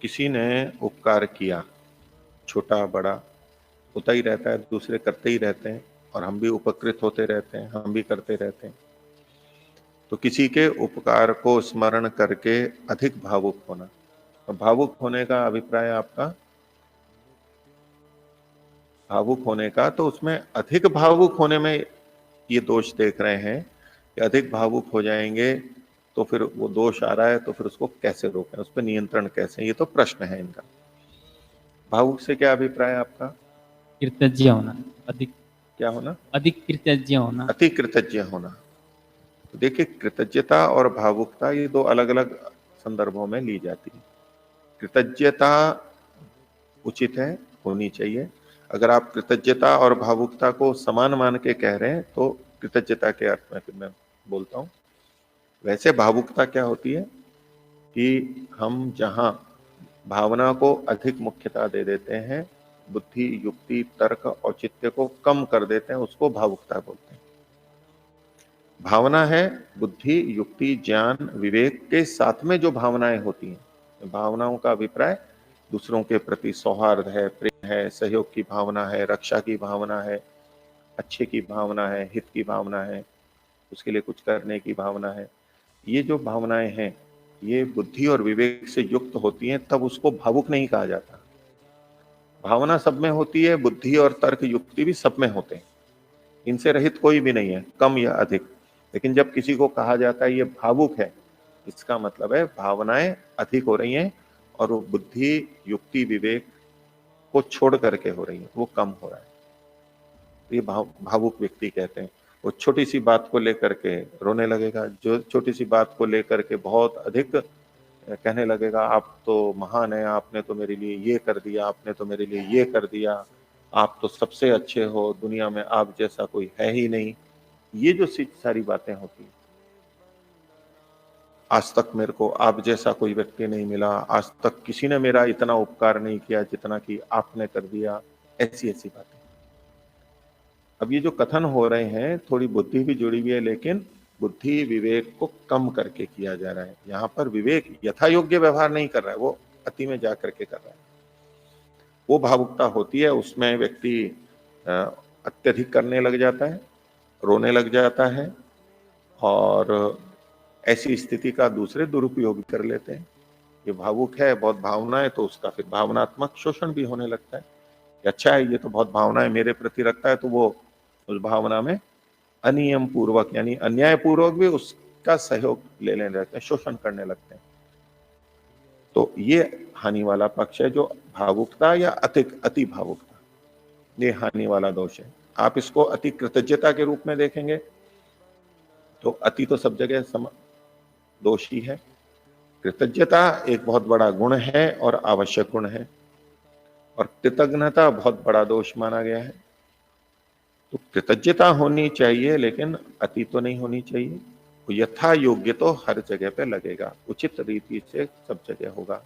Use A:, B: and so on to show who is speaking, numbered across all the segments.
A: किसी ने उपकार किया, छोटा बड़ा होता ही रहता है, दूसरे करते ही रहते हैं और हम भी उपकृत होते रहते हैं, हम भी करते रहते हैं। तो किसी के उपकार को स्मरण करके अधिक भावुक होना, और भावुक होने का अभिप्राय आपका, भावुक होने का, तो उसमें अधिक भावुक होने में ये दोष देख रहे हैं कि अधिक भावुक हो जाएंगे तो फिर वो दोष आ रहा है, तो फिर उसको कैसे रोकें, उस पर नियंत्रण कैसे, ये तो प्रश्न है इनका। भावुक से क्या अभिप्राय है आपका?
B: कृतज्ञ होना, अधिक
A: क्या होना?
B: अधिक कृतज्ञ होना।
A: अति कृतज्ञ होना। तो देखिए, कृतज्ञता और भावुकता ये दो अलग अलग संदर्भों में ली जाती है। कृतज्ञता उचित है, होनी चाहिए। अगर आप कृतज्ञता और भावुकता को समान मान के कह रहे हैं तो कृतज्ञता के अर्थ में फिर मैं बोलता हूं। वैसे भावुकता क्या होती है कि हम जहां भावना को अधिक मुख्यता दे देते हैं, बुद्धि युक्ति तर्क औचित्य को कम कर देते हैं, उसको भावुकता बोलते हैं। भावना है बुद्धि युक्ति ज्ञान विवेक के साथ में जो भावनाएं होती हैं। भावनाओं का अभिप्राय दूसरों के प्रति सौहार्द है, प्रेम है, सहयोग की भावना है, रक्षा की भावना है, अच्छे की भावना है, हित की भावना है, उसके लिए कुछ करने की भावना है। ये जो भावनाएं हैं ये बुद्धि और विवेक से युक्त होती हैं, तब उसको भावुक नहीं कहा जाता। भावना सब में होती है, बुद्धि और तर्क युक्ति भी सब में होते हैं, इनसे रहित कोई भी नहीं है, कम या अधिक। लेकिन जब किसी को कहा जाता है ये भावुक है, इसका मतलब है भावनाएं अधिक हो रही हैं और वो बुद्धि युक्ति विवेक को छोड़ करके हो रही है, वो कम हो रहा है। तो ये भावुक व्यक्ति कहते हैं। वो छोटी सी बात को लेकर के रोने लगेगा, जो छोटी सी बात को लेकर के बहुत अधिक कहने लगेगा, आप तो महान है, आपने तो मेरे लिए ये कर दिया, आपने तो मेरे लिए ये कर दिया, आप तो सबसे अच्छे हो, दुनिया में आप जैसा कोई है ही नहीं। ये जो सारी बातें होती हैं, आज तक मेरे को आप जैसा कोई व्यक्ति नहीं मिला, आज तक किसी ने मेरा इतना उपकार नहीं किया जितना कि आपने कर दिया, ऐसी ऐसी बातें। अब ये जो कथन हो रहे हैं, थोड़ी बुद्धि भी जुड़ी हुई है, लेकिन बुद्धि विवेक को कम करके किया जा रहा है। यहाँ पर विवेक यथा योग्य व्यवहार नहीं कर रहा है, वो अति में जा करके कर रहा है। वो भावुकता होती है, उसमें व्यक्ति अत्यधिक करने लग जाता है, रोने लग जाता है, और ऐसी स्थिति का दूसरे दुरुपयोग भी कर लेते हैं। ये भावुक है, बहुत भावना है, तो उसका फिर भावनात्मक शोषण भी होने लगता है कि अच्छा है, ये तो बहुत भावना है मेरे प्रति रखता है, तो वो उस भावना में अनियम पूर्वक यानी अन्याय पूर्वक भी उसका सहयोग ले लेने लगते हैं, शोषण करने लगते हैं। तो ये हानि वाला पक्ष है, जो भावुकता या अति भावुकता, ये हानि वाला दोष है। आप इसको अति कृतज्ञता के रूप में देखेंगे तो अति तो सब जगह दोषी है। कृतज्ञता एक बहुत बड़ा गुण है और आवश्यक गुण है, और कृतज्ञता बहुत बड़ा दोष माना गया है। तो कृतज्ञता होनी चाहिए, लेकिन अति तो नहीं होनी चाहिए। यथा योग्य तो हर जगह पे लगेगा, उचित रीति से सब जगह होगा।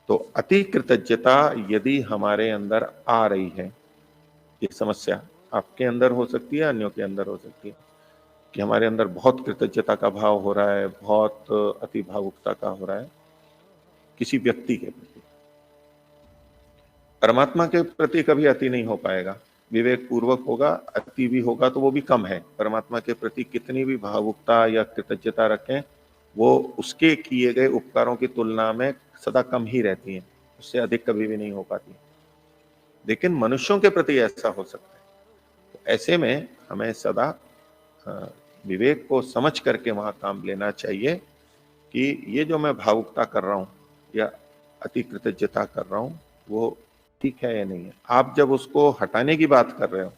A: तो अति कृतज्ञता यदि हमारे अंदर आ रही है, ये समस्या आपके अंदर हो सकती है, अन्यों के अंदर हो सकती है, कि हमारे अंदर बहुत कृतज्ञता का भाव हो रहा है, बहुत अति भावुकता का हो रहा है किसी व्यक्ति के प्रति। परमात्मा के प्रति कभी अति नहीं हो पाएगा, विवेक पूर्वक होगा, अति भी होगा तो वो भी कम है। परमात्मा के प्रति कितनी भी भावुकता या कृतज्ञता रखें, वो उसके किए गए उपकारों की तुलना में सदा कम ही रहती है, उससे अधिक कभी भी नहीं हो पाती। लेकिन मनुष्यों के प्रति ऐसा हो सकता है। तो ऐसे में हमें सदा विवेक को समझ करके वहां काम लेना चाहिए कि ये जो मैं भावुकता कर रहा हूं या अति कृतज्ञता कर रहा हूं, वो ठीक है या नहीं है। आप जब उसको हटाने की बात कर रहे हो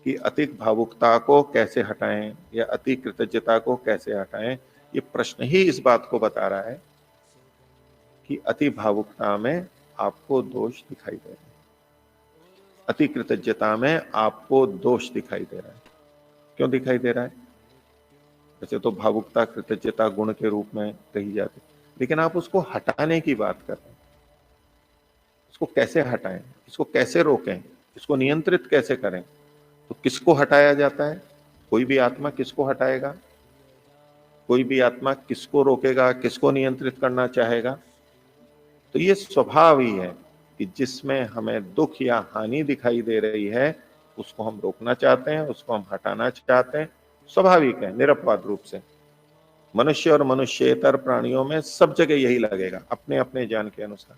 A: कि अति भावुकता को कैसे हटाएं या अति कृतज्ञता को कैसे हटाएं, ये प्रश्न ही इस बात को बता रहा है कि अति भावुकता में आपको दोष दिखाई दे रहा है, अति कृतज्ञता में आपको दोष दिखाई दे रहा है। क्यों दिखाई दे रहा है? वैसे तो भावुकता कृतज्ञता गुण के रूप में कही जाती, लेकिन आप उसको हटाने की बात कर रहे हैं। इसको कैसे हटाएं, इसको कैसे रोकें, इसको नियंत्रित कैसे करें? तो किसको हटाया जाता है? कोई भी आत्मा किसको हटाएगा? कोई भी आत्मा किसको रोकेगा, किसको नियंत्रित करना चाहेगा? तो ये स्वभाव ही है कि जिसमें हमें दुख या हानि दिखाई दे रही है उसको हम रोकना चाहते हैं, उसको हम हटाना चाहते हैं। स्वाभाविक है, निरपवाद रूप से। मनुष्य और मनुष्येतर प्राणियों में सब जगह यही लगेगा, अपने अपने ज्ञान के अनुसार।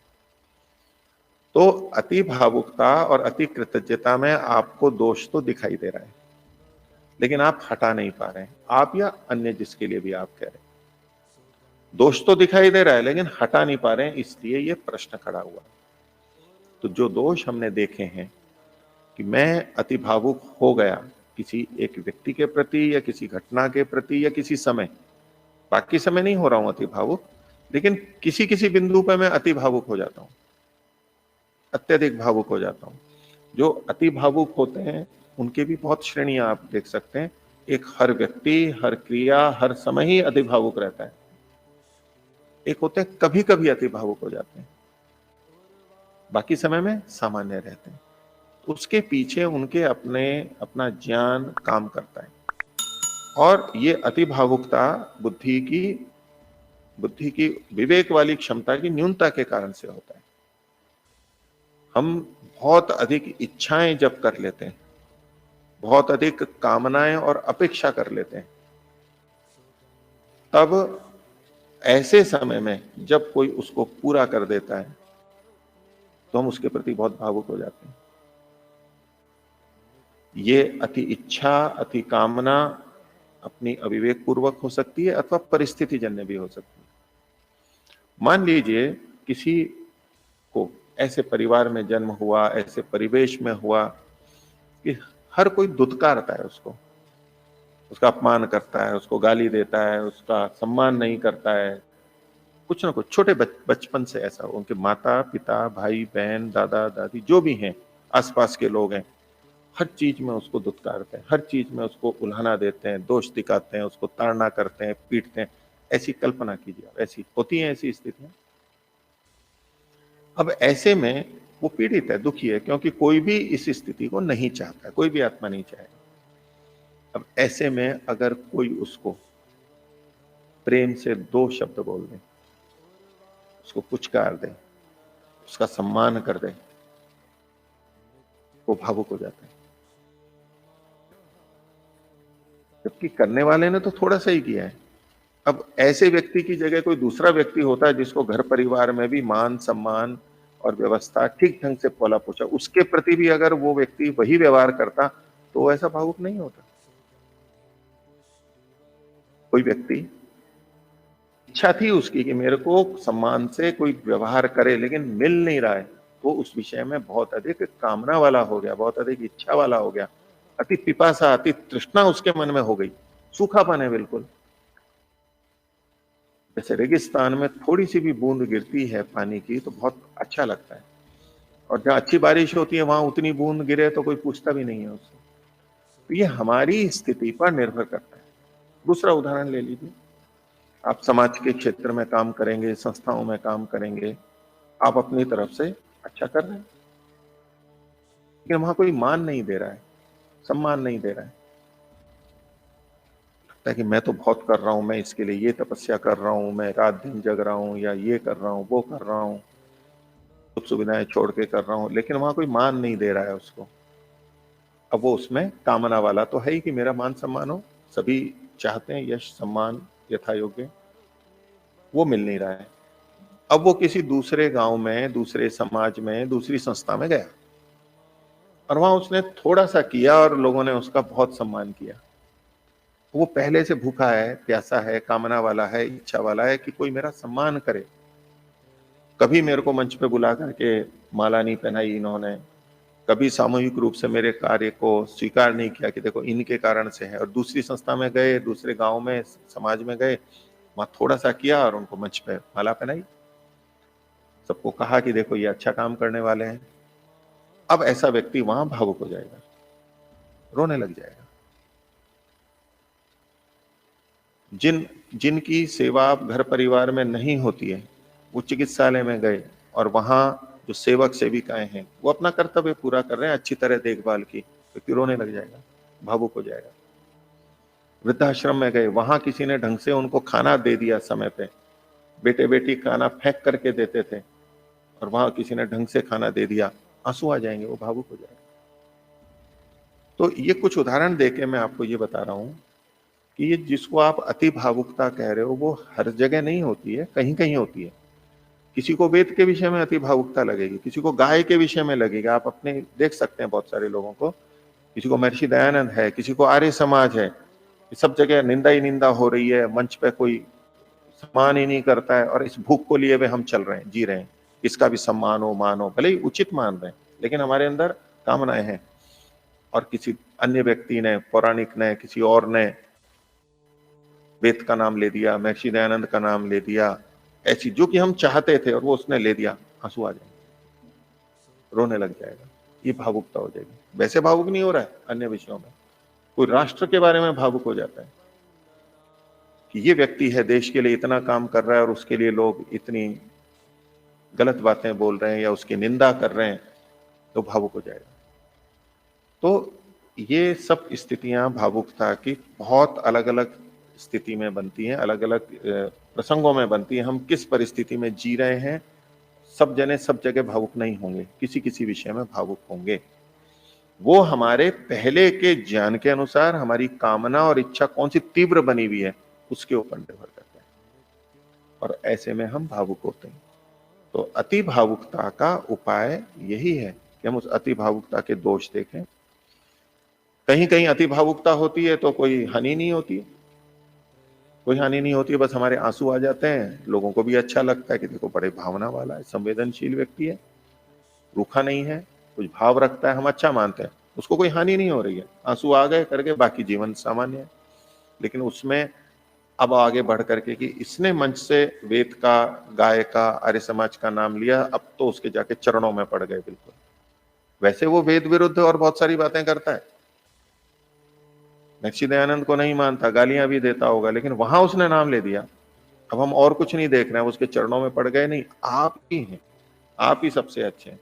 A: तो अति भावुकता और अति कृतज्ञता में आपको दोष तो दिखाई दे रहा है, लेकिन आप हटा नहीं पा रहे हैं, आप या अन्य जिसके लिए भी आप कह रहे हैं। दोष तो दिखाई दे रहा है लेकिन हटा नहीं पा रहे हैं, इसलिए ये प्रश्न खड़ा हुआ। तो जो दोष हमने देखे हैं कि मैं अति भावुक हो गया किसी एक व्यक्ति के प्रति या किसी घटना के प्रति या किसी समय, बाकी समय नहीं हो रहा हूं अति भावुक, लेकिन किसी किसी बिंदु पर मैं अति भावुक हो जाता हूं, अत्यधिक भावुक हो जाता हूं। जो अति भावुक होते हैं उनके भी बहुत श्रेणियां आप देख सकते हैं। एक हर व्यक्ति, हर क्रिया, हर समय ही अति भावुक रहता है। एक होते हैं कभी कभी अति भावुक हो जाते हैं, बाकी समय में सामान्य रहते हैं। उसके पीछे उनके अपना ज्ञान काम करता है। और ये अति भावुकता बुद्धि की विवेक वाली क्षमता की न्यूनता के कारण से होता है। हम बहुत अधिक इच्छाएं जब कर लेते हैं, बहुत अधिक कामनाएं और अपेक्षा कर लेते हैं, तब ऐसे समय में जब कोई उसको पूरा कर देता है तो हम उसके प्रति बहुत भावुक हो जाते हैं। ये अति इच्छा, अति कामना अपनी अविवेक पूर्वक हो सकती है अथवा परिस्थिति जन्य भी हो सकती है। मान लीजिए किसी को ऐसे परिवार में जन्म हुआ, ऐसे परिवेश में हुआ कि हर कोई दुत्कारता है उसको, उसका अपमान करता है, उसको गाली देता है, उसका सम्मान नहीं करता है। कुछ ना कुछ छोटे बचपन से ऐसा, उनके माता पिता, भाई बहन, दादा दादी जो भी हैं, आसपास के लोग हैं, हर चीज में उसको दुत्कारते हैं, हर चीज में उसको उल्हाना देते हैं, दोष दिखाते हैं, उसको ताड़ना करते हैं, पीटते हैं। ऐसी कल्पना कीजिए, ऐसी होती है ऐसी स्थितियां। अब ऐसे में वो पीड़ित है, दुखी है, क्योंकि कोई भी इस स्थिति को नहीं चाहता, कोई भी आत्मा नहीं चाहेगा। अब ऐसे में अगर कोई उसको प्रेम से दो शब्द बोल दे, उसको पुचकार दे, उसका सम्मान कर दे, वो भावुक हो जाता है। जबकि करने वाले ने तो थोड़ा सा ही किया है। अब ऐसे व्यक्ति की जगह कोई दूसरा व्यक्ति होता है जिसको घर परिवार में भी मान सम्मान और व्यवस्था ठीक ढंग से पला पोछा, उसके प्रति भी अगर वो व्यक्ति वही व्यवहार करता तो ऐसा भावुक नहीं होता। कोई व्यक्ति इच्छा थी उसकी कि मेरे को सम्मान से कोई व्यवहार करे, लेकिन मिल नहीं रहा है, तो उस विषय में बहुत अधिक कामना वाला हो गया, बहुत अधिक इच्छा वाला हो गया, अति पिपासा, अति तृष्णा उसके मन में हो गई, सूखापन है बिल्कुल। जैसे रेगिस्तान में थोड़ी सी भी बूंद गिरती है पानी की तो बहुत अच्छा लगता है, और जहां अच्छी बारिश होती है वहां उतनी बूंद गिरे तो कोई पूछता भी नहीं है उससे। तो ये हमारी स्थिति पर निर्भर करता है। दूसरा उदाहरण ले लीजिए, आप समाज के क्षेत्र में काम करेंगे, संस्थाओं में काम करेंगे, आप अपनी तरफ से अच्छा कर रहे हैं, लेकिन वहां कोई मान नहीं दे रहा है, सम्मान नहीं दे रहा है। लगता है कि मैं तो बहुत कर रहा हूं, मैं इसके लिए ये तपस्या कर रहा हूं, मैं रात दिन जग रहा हूं, या ये कर रहा हूं, वो कर रहा हूं, सुख सुविधाएं छोड़ के कर रहा हूं, लेकिन वहां कोई मान नहीं दे रहा है उसको। अब वो उसमें कामना वाला तो है ही कि मेरा मान सम्मान हो, सभी चाहते हैं यश सम्मान यथा योग्य, वो मिल नहीं रहा है। अब वो किसी दूसरे गांव में, दूसरे समाज में, दूसरी संस्था में गया और वहां उसने थोड़ा सा किया और लोगों ने उसका बहुत सम्मान किया। वो पहले से भूखा है, प्यासा है, कामना वाला है, इच्छा वाला है कि कोई मेरा सम्मान करे। कभी मेरे को मंच पे बुला करके माला नहीं पहनाई इन्होंने, कभी सामूहिक रूप से मेरे कार्य को स्वीकार नहीं किया कि देखो इनके कारण से है। और दूसरी संस्था में गए, दूसरे गांव में, समाज में गए, वहां थोड़ा सा किया और उनको मंच पे माला पहनाई, सबको कहा कि देखो ये अच्छा काम करने वाले हैं। अब ऐसा व्यक्ति वहां भावुक हो जाएगा, रोने लग जाएगा। जिनकी सेवा घर परिवार में नहीं होती है, वो चिकित्सालय में गए और वहां जो सेवक सेविकाएं हैं वो अपना कर्तव्य पूरा कर रहे हैं, अच्छी तरह देखभाल की, व्यक्ति रोने लग जाएगा, भावुक हो जाएगा। वृद्धाश्रम में गए, वहां किसी ने ढंग से उनको खाना दे दिया समय पे, बेटे बेटी खाना फेंक करके देते थे, और वहां किसी ने ढंग से खाना दे दिया, आंसू आ जाएंगे, वो भावुक हो जाएगा। तो ये कुछ उदाहरण देके मैं आपको ये बता रहा हूं कि ये जिसको आप अति भावुकता कह रहे हो वो हर जगह नहीं होती है, कहीं कहीं होती है। किसी को वेद के विषय में अति भावुकता लगेगी, किसी को गाय के विषय में लगेगा। आप अपने देख सकते हैं बहुत सारे लोगों को, किसी को महर्षि दयानंद है, किसी को आर्य समाज है, सब जगह निंदा ही निंदा हो रही है, मंच पे कोई सम्मान ही नहीं करता है, और इस भूख को लिए हुए हम चल रहे हैं, जी रहे हैं, इसका भी सम्मान हो, मान हो, भले ही उचित मान रहे हैं, लेकिन हमारे अंदर कामनाएं हैं। और किसी अन्य व्यक्ति ने, पौराणिक ने, किसी और ने वेद का नाम ले दिया, महर्षि दयानंद का नाम ले दिया, ऐसी जो कि हम चाहते थे और वो उसने ले दिया, आंसू आ जाएंगे, रोने लग जाएगा, ये भावुकता हो जाएगी। वैसे भावुक नहीं हो रहा है अन्य विषयों में, कोई राष्ट्र के बारे में भावुक हो जाता है कि ये व्यक्ति है, देश के लिए इतना काम कर रहा है और उसके लिए लोग इतनी गलत बातें बोल रहे हैं या उसकी निंदा कर रहे हैं, तो भावुक हो जाएगा। तो ये सब स्थितियां भावुकता की बहुत अलग अलग स्थिति में बनती हैं, अलग अलग प्रसंगों में बनती है। हम किस परिस्थिति में जी रहे हैं, सब जने सब जगह भावुक नहीं होंगे, किसी किसी विषय में भावुक होंगे। वो हमारे पहले के ज्ञान के अनुसार हमारी कामना और इच्छा कौन सी तीव्र बनी हुई है उसके ऊपर निर्भर करता है, और ऐसे में हम भावुक होते हैं। तो अति भावुकता का उपाय यही है कि हम उस अति भावुकता के दोष देखें। कहीं कहीं अति भावुकता होती है तो कोई हानि नहीं होती है, कोई हानि नहीं होती है, बस हमारे आंसू आ जाते हैं, लोगों को भी अच्छा लगता है कि देखो बड़े भावना वाला है, संवेदनशील व्यक्ति है, रूखा नहीं है, कुछ भाव रखता है, हम अच्छा मानते हैं, उसको कोई हानि नहीं हो रही है, आंसू आ गए करके बाकी जीवन सामान्य है। लेकिन उसमें अब आगे बढ़ करके कि इसने मंच से वेद का, गाय का, आर्य समाज का नाम लिया, अब तो उसके जाके चरणों में पड़ गए बिल्कुल। वैसे वो वेद विरुद्ध और बहुत सारी बातें करता है, महर्षि दयानंद को नहीं मानता, गालियां भी देता होगा, लेकिन वहां उसने नाम ले दिया। अब हम और कुछ नहीं देख रहे हैं, उसके चरणों में पड़ गए, नहीं, आप ही हैं, आप ही सबसे अच्छे हैं।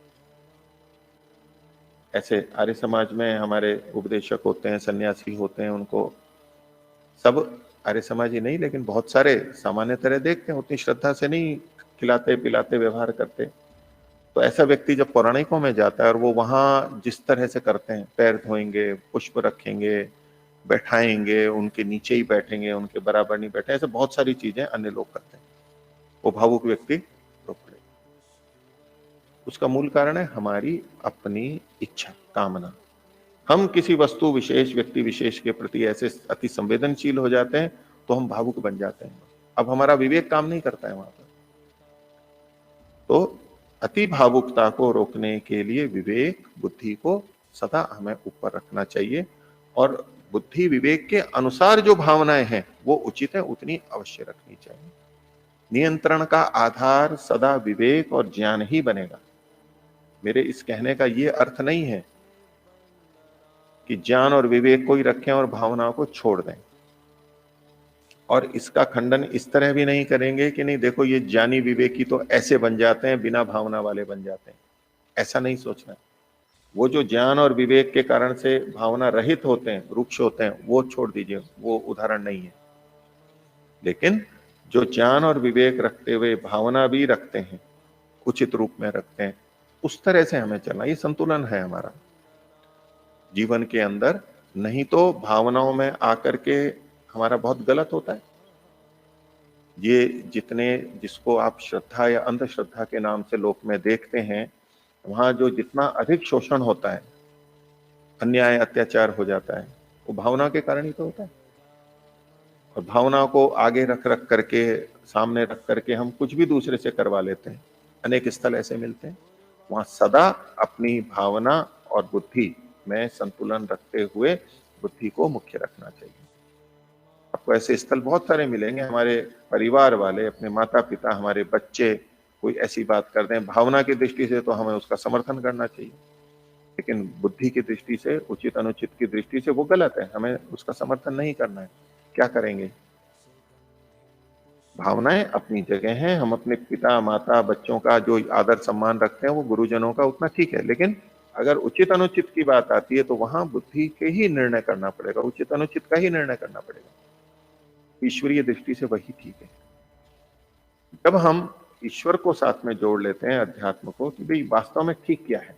A: ऐसे आर्य समाज में हमारे उपदेशक होते हैं, सन्यासी होते हैं, उनको सब आर्य समाज ही नहीं लेकिन बहुत सारे सामान्य तरह देखते हैं, उतनी श्रद्धा से नहीं खिलाते पिलाते व्यवहार करते। तो ऐसा व्यक्ति जब पौराणिकों में जाता है और वो वहां जिस तरह से करते हैं, पैर धोएंगे, पुष्प रखेंगे, बैठाएंगे, उनके नीचे ही बैठेंगे, उनके बराबर नहीं बैठे, ऐसे बहुत सारी चीजें अन्य लोग करते हैं, वो भावुक व्यक्ति रोक पड़ेगा। उसका मूल कारण है हमारी अपनी इच्छा, कामना। हम किसी वस्तु विशेष, व्यक्ति विशेष के प्रति ऐसे अति संवेदनशील हो जाते हैं तो हम भावुक बन जाते हैं। अब हमारा विवेक काम नहीं करता है वहां पर। तो अति भावुकता को रोकने के लिए विवेक, बुद्धि को सदा हमें ऊपर रखना चाहिए, और बुद्धि विवेक के अनुसार जो भावनाएं हैं वो उचित है उतनी अवश्य रखनी चाहिए। नियंत्रण का आधार सदा विवेक और ज्ञान ही बनेगा। मेरे इस कहने का ये अर्थ नहीं है कि ज्ञान और विवेक को ही रखें और भावनाओं को छोड़ दें, और इसका खंडन इस तरह भी नहीं करेंगे कि नहीं देखो ये ज्ञानी विवेकी तो ऐसे बन जाते हैं, बिना भावना वाले बन जाते हैं, ऐसा नहीं सोचना। वो जो ज्ञान और विवेक के कारण से भावना रहित होते हैं, रुक्ष होते हैं, वो छोड़ दीजिए, वो उदाहरण नहीं है। लेकिन जो ज्ञान और विवेक रखते हुए भावना भी रखते हैं, उचित रूप में रखते हैं, उस तरह से हमें चलना, ये संतुलन है हमारा जीवन के अंदर। नहीं तो भावनाओं में आकर के हमारा बहुत गलत होता है। ये जितने, जिसको आप श्रद्धा या अंधश्रद्धा के नाम से लोक में देखते हैं, वहां जो जितना अधिक शोषण होता है, अन्याय अत्याचार हो जाता है, वो भावना के कारण ही तो होता है। और भावना को आगे रख रख करके, सामने रख करके हम कुछ भी दूसरे से करवा लेते हैं। अनेक स्थल ऐसे मिलते हैं। वहां सदा अपनी भावना और बुद्धि में संतुलन रखते हुए बुद्धि को मुख्य रखना चाहिए। आपको ऐसे स्थल बहुत सारे मिलेंगे, हमारे परिवार वाले, अपने माता पिता, हमारे बच्चे कोई ऐसी बात कर दें, भावना की दृष्टि से तो हमें उसका समर्थन करना चाहिए, लेकिन बुद्धि की दृष्टि से, उचित अनुचित की दृष्टि से वो गलत है, हमें उसका समर्थन नहीं करना है। क्या करेंगे? भावनाएं अपनी जगह हैं, हम अपने पिता माता बच्चों का जो आदर सम्मान रखते हैं वो गुरुजनों का उतना ठीक है, लेकिन अगर उचित अनुचित की बात आती है तो वहां बुद्धि के ही निर्णय करना पड़ेगा, उचित अनुचित का ही निर्णय करना पड़ेगा। ईश्वरीय दृष्टि से वही ठीक है। जब हम ईश्वर को साथ में जोड़ लेते हैं, अध्यात्म को, कि भाई वास्तव में ठीक क्या है,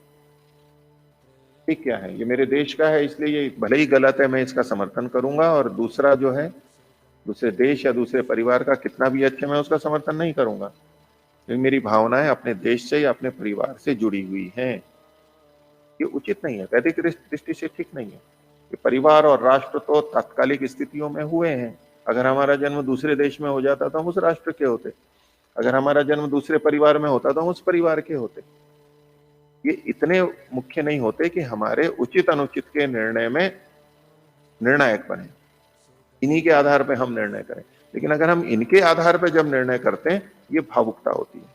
A: ठीक क्या है। ये मेरे देश का है इसलिए ये भले ही गलत है, मैं इसका समर्थन करूंगा, और दूसरा जो है दूसरे देश या दूसरे परिवार का कितना भी अच्छा, मैं उसका समर्थन नहीं करूंगा, क्योंकि मेरी भावनाएं अपने देश से या अपने परिवार से जुड़ी हुई हैं। ये उचित नहीं है, वैदिक दृष्टि से ठीक नहीं है। ये परिवार और राष्ट्र तो तात्कालिक स्थितियों में हुए हैं। अगर हमारा जन्म दूसरे देश में हो जाता तो हम उस राष्ट्र के होते, अगर हमारा जन्म दूसरे परिवार में होता तो हम उस परिवार के होते। ये इतने मुख्य नहीं होते कि हमारे उचित अनुचित के निर्णय में निर्णायक बने, इन्हीं के आधार पर हम निर्णय करें। लेकिन अगर हम इनके आधार पर जब निर्णय करते हैं, ये भावुकता होती है।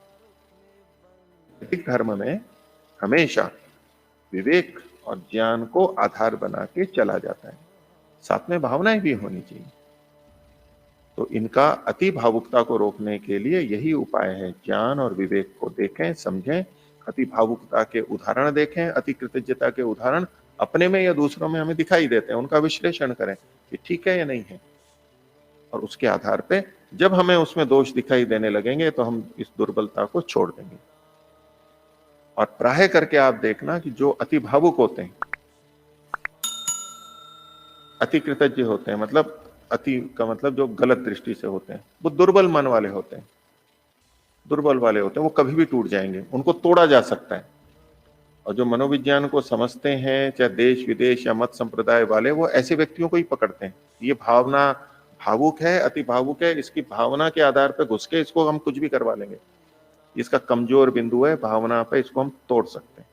A: वैदिक धर्म में हमेशा विवेक और ज्ञान को आधार बना के चला जाता है, साथ में भावनाएं भी होनी चाहिए। तो इनका अति भावुकता को रोकने के लिए यही उपाय है, ज्ञान और विवेक को देखें, समझें, अति भावुकता के उदाहरण देखें, अति कृतज्ञता के उदाहरण अपने में या दूसरों में हमें दिखाई देते हैं, उनका विश्लेषण करें कि ठीक है या नहीं है, और उसके आधार पे जब हमें उसमें दोष दिखाई देने लगेंगे तो हम इस दुर्बलता को छोड़ देंगे। और प्राय करके आप देखना कि जो अति भावुक होते हैं, अति कृतज्ञ होते हैं, मतलब अति का मतलब जो गलत दृष्टि से होते हैं, वो दुर्बल मन वाले होते हैं, दुर्बल वाले होते हैं, वो कभी भी टूट जाएंगे, उनको तोड़ा जा सकता है। और जो मनोविज्ञान को समझते हैं, चाहे देश विदेश या मत संप्रदाय वाले, वो ऐसे व्यक्तियों को ही पकड़ते हैं। ये भावना भावुक है, अति भावुक है, इसकी भावना के आधार पर घुस के इसको हम कुछ भी करवा लेंगे, इसका कमजोर बिंदु है भावना पे, इसको हम तोड़ सकते हैं।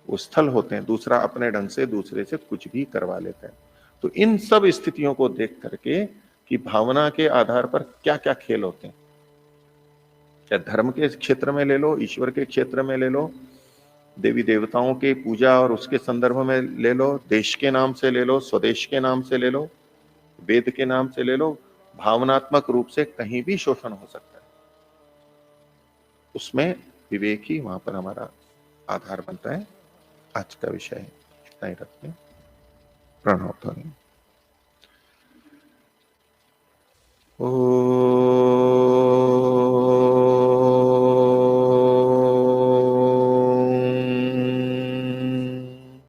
A: वो स्थल होते हैं, दूसरा अपने ढंग से दूसरे से कुछ भी करवा लेते हैं। तो इन सब स्थितियों को देख करके कि भावना के आधार पर क्या क्या खेल होते हैं, चाहे धर्म के क्षेत्र में ले लो, ईश्वर के क्षेत्र में ले लो, देवी देवताओं के पूजा और उसके संदर्भ में ले लो, देश के नाम से ले लो, स्वदेश के नाम से ले लो, वेद के नाम से ले लो, भावनात्मक रूप से कहीं भी शोषण हो सकता है। उसमें विवेक ही वहां पर हमारा आधार बनता है। आज का विषय इतना ही रखते हैं। प्रणव ध्वनि। ओ